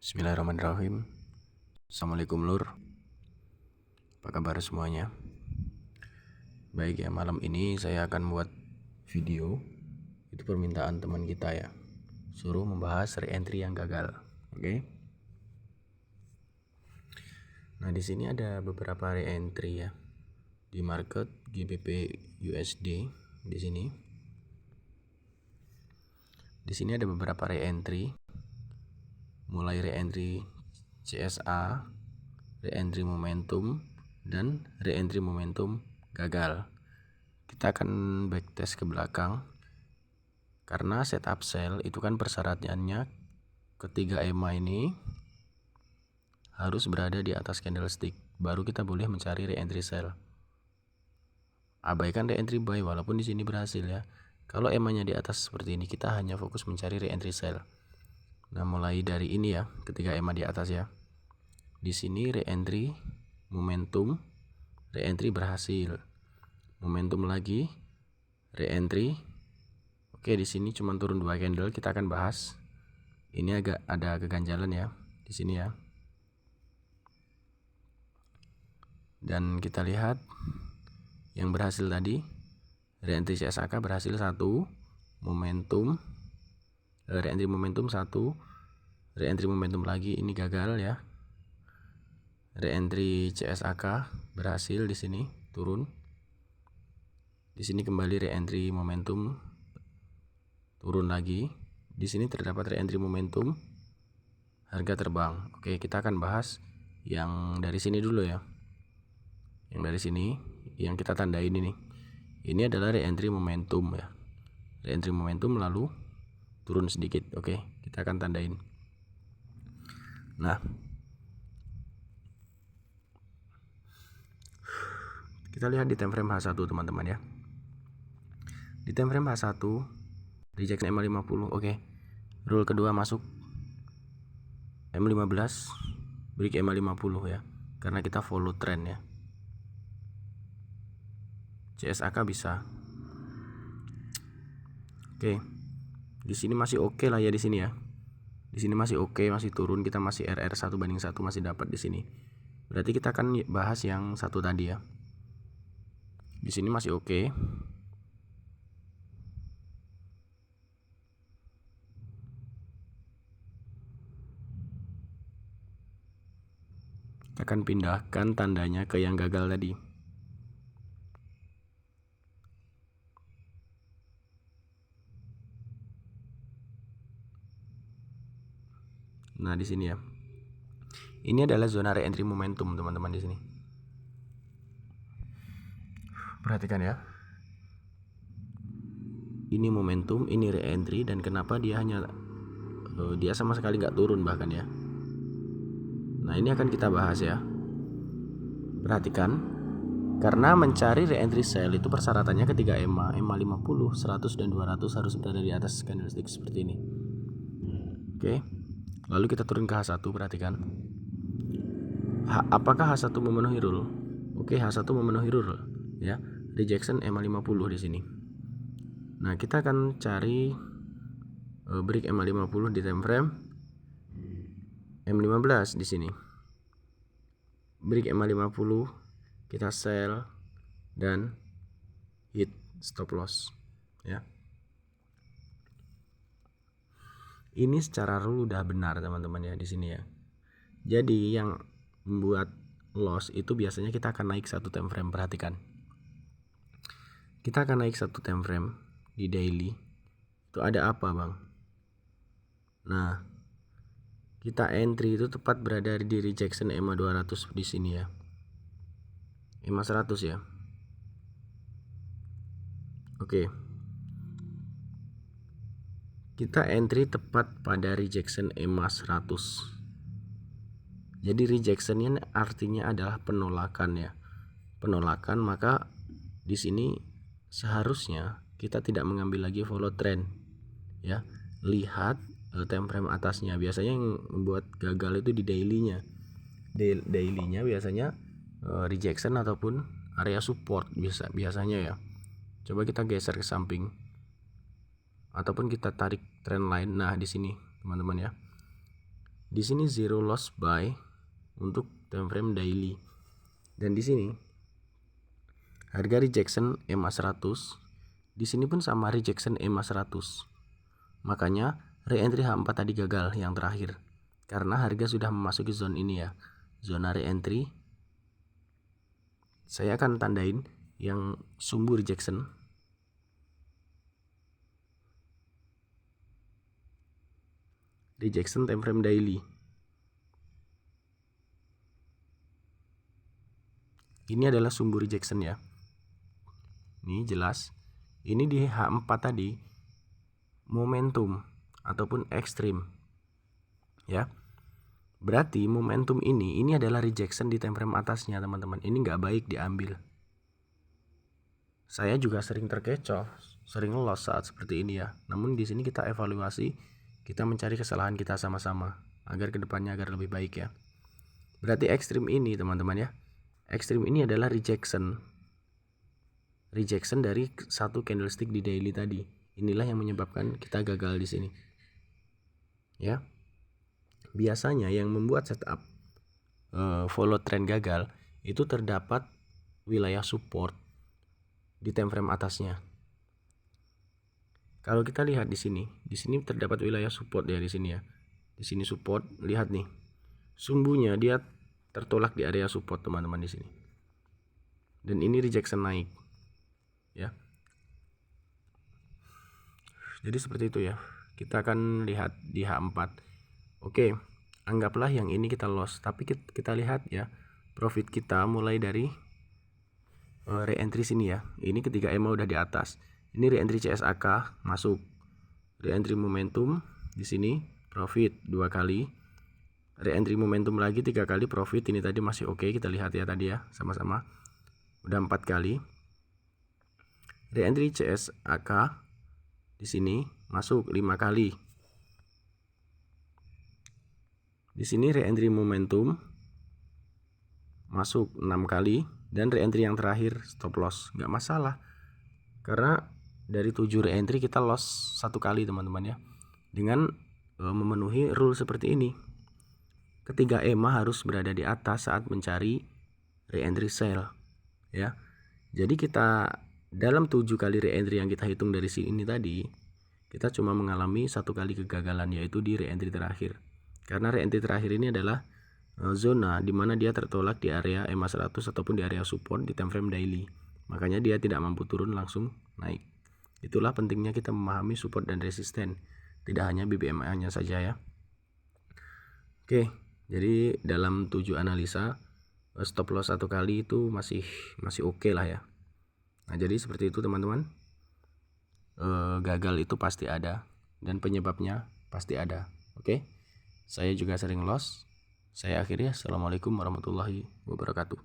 Bismillahirrahmanirrahim. Assalamualaikum lur. Apa kabar semuanya? Baik ya, malam ini saya akan buat video. Itu permintaan teman kita ya. Suruh membahas re-entry yang gagal. Oke. Nah, di sini ada beberapa re-entry ya. Di market GBP USD di sini. Di sini ada beberapa re-entry. Mulai re-entry CSA, re-entry momentum, dan re-entry momentum gagal. Kita akan backtest ke belakang karena setup sell itu kan persyaratannya ketiga EMA ini harus berada di atas candlestick, baru kita boleh mencari re-entry sell. Abaikan re-entry buy walaupun di sini berhasil ya. Kalau EMA-nya di atas seperti ini, kita hanya fokus mencari re-entry sell. Nah, mulai dari ini ya, ketika EMA di atas ya. Di sini re-entry momentum, re-entry berhasil. Momentum lagi, re-entry. Oke, di sini cuma turun 2 candle, kita akan bahas. Ini agak ada keganjalan ya di sini ya. Dan kita lihat yang berhasil tadi, re-entry CSAK berhasil 1, momentum, re-entry momentum 1, re-entry momentum lagi ini gagal ya. Re-entry CSAK berhasil di sini turun. Di sini kembali re-entry momentum turun lagi. Di sini terdapat re-entry momentum harga terbang. Oke, kita akan bahas yang dari sini dulu ya. Yang dari sini yang kita tandain ini. Ini adalah re-entry momentum ya. Re-entry momentum lalu turun sedikit. Oke, kita akan tandain. Nah, kita lihat di time frame H1 teman-teman ya. Di time frame H1 rejection M50. Oke. Rule kedua masuk M15 break M50 ya. Karena kita follow trend ya. CSAK bisa. Oke. Di sini masih oke lah ya di sini ya. Di sini masih oke, masih turun, kita masih RR 1/1 masih dapat di sini. Berarti kita akan bahas yang satu tadi ya. Di sini masih oke. Kita akan pindahkan tandanya ke yang gagal tadi. Nah, di sini ya. Ini adalah zona re-entry momentum, teman-teman di sini. Perhatikan ya. Ini momentum, ini re-entry, dan kenapa dia sama sekali nggak turun bahkan ya. Nah, ini akan kita bahas ya. Perhatikan, karena mencari re-entry sell itu persyaratannya ketiga EMA 50, 100 dan 200 harus berada di atas candlestick seperti ini. Oke. Lalu kita turun ke H1, perhatikan. Apakah H1 memenuhi rule? Oke, H1 memenuhi rule ya. Rejection EMA50 di sini. Nah, kita akan cari break EMA50 di time frame M15 di sini. Break EMA50 kita sell dan hit stop loss ya. Ini secara rule udah benar teman-teman ya di sini ya. Jadi yang membuat loss itu biasanya kita akan naik satu time frame. Perhatikan, kita akan naik satu time frame di daily. Itu ada apa bang? Nah, kita entry itu tepat berada di rejection EMA 200 di sini ya. EMA 100 ya. Oke. Kita entry tepat pada rejection EMA 100. Jadi rejectionnya artinya adalah penolakan ya. Penolakan, maka di sini seharusnya kita tidak mengambil lagi follow trend ya. Lihat time frame atasnya. Biasanya yang membuat gagal itu di dailynya. Dailynya biasanya rejection ataupun area support biasanya ya. Coba kita geser ke samping ataupun kita tarik trend line. Nah, di sini teman-teman ya. Di sini zero loss buy untuk time frame daily. Dan di sini harga rejection EMA 100. Di sini pun sama rejection EMA 100. Makanya re-entry H4 tadi gagal yang terakhir. Karena harga sudah memasuki zona ini ya. Zona re-entry. Saya akan tandain yang sumbu rejection. Rejection time frame daily. Ini adalah sumbu rejection ya. Ini jelas. Ini di H4 tadi momentum ataupun ekstrim. Ya. Berarti momentum ini adalah rejection di time frame atasnya, teman-teman. Ini nggak baik diambil. Saya juga sering terkecoh, sering loss saat seperti ini ya. Namun di sini kita evaluasi, kita mencari kesalahan kita sama-sama agar kedepannya agar lebih baik ya. Berarti ekstrim ini, teman-teman ya. Ekstrim ini adalah rejection dari satu candlestick di daily tadi. Inilah yang menyebabkan kita gagal di sini. Ya. Biasanya yang membuat setup follow trend gagal itu terdapat wilayah support di time frame atasnya. Kalau kita lihat di sini terdapat wilayah support ya di sini ya. Di sini support, lihat nih. Sumbunya dia tertolak di area support, teman-teman di sini. Dan ini rejection naik. Ya. Jadi seperti itu ya. Kita akan lihat di H4. Oke, anggaplah yang ini kita loss, tapi kita lihat ya, profit kita mulai dari re-entry sini ya. Ini ketika EMA udah di atas. Ini re-entry CSAK masuk. Re-entry momentum di sini profit 2 kali. Re-entry momentum lagi 3 kali profit. Ini tadi masih oke, kita lihat ya tadi ya, sama-sama. Udah 4 kali. Re-entry CSAK di sini masuk 5 kali. Di sini re-entry momentum masuk 6 kali dan re-entry yang terakhir stop loss. Nggak masalah. Karena dari 7 re-entry kita loss 1 kali, teman-teman ya. Dengan memenuhi rule seperti ini. Ketiga EMA harus berada di atas saat mencari re-entry sell ya. Jadi kita dalam 7 kali re-entry yang kita hitung dari sini tadi, kita cuma mengalami 1 kali kegagalan, yaitu di re-entry terakhir. Karena re-entry terakhir ini adalah zona di mana dia tertolak di area EMA 100 ataupun di area support di time frame daily. Makanya dia tidak mampu turun, langsung naik. Itulah pentingnya kita memahami support dan resisten, tidak hanya BBMA-nya saja ya. Oke, jadi dalam 7 analisa stop loss 1 kali itu masih oke lah ya. Nah, jadi seperti itu teman-teman. Gagal itu pasti ada dan penyebabnya pasti ada. Oke. Saya juga sering loss. Saya akhiri. Assalamualaikum warahmatullahi wabarakatuh.